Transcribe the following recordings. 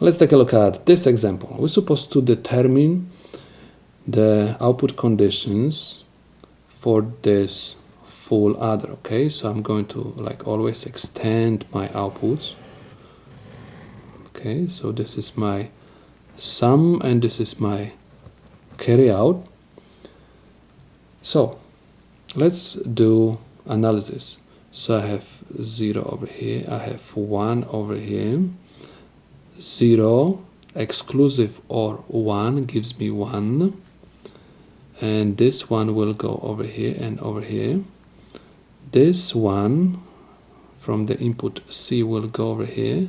Let's take a look at this example. We're supposed to determine the output conditions for this full adder. Okay, so I'm going to, like always, extend my outputs. Okay, so this is my sum and this is my carry out. So let's do analysis. So I have 0 over here, I have 1 over here. 0 exclusive or 1 gives me 1, and this one will go over here and over here. This one from the input C will go over here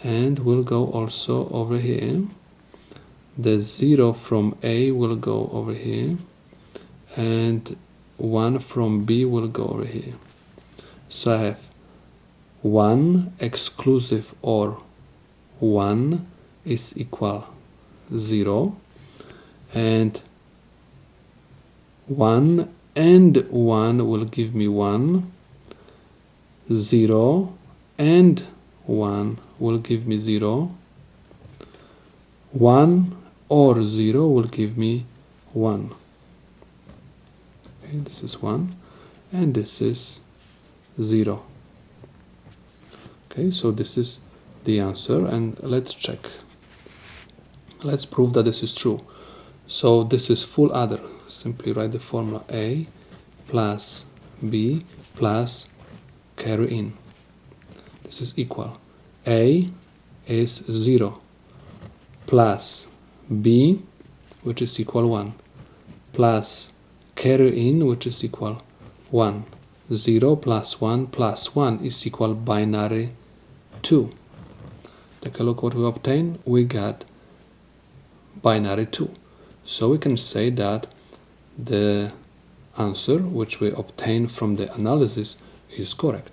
and will go also over here. The 0 from A will go over here and 1 from B will go over here. So I have 1 exclusive or 1 is equal 0, and 1 and 1 will give me 1, 0 and 1 will give me 0, 1 or 0 will give me 1. Okay, this is 1 and this is 0. Okay, so this is the answer, and let's check. Let's prove that this is true. So this is full adder. Simply write the formula A plus B plus carry in. This is equal. A is 0 plus B, which is equal 1, plus carry in, which is equal 1. 0 plus 1 plus 1 is equal binary 2. Take a look what we obtain. We got binary 2. So we can say that the answer which we obtain from the analysis is correct.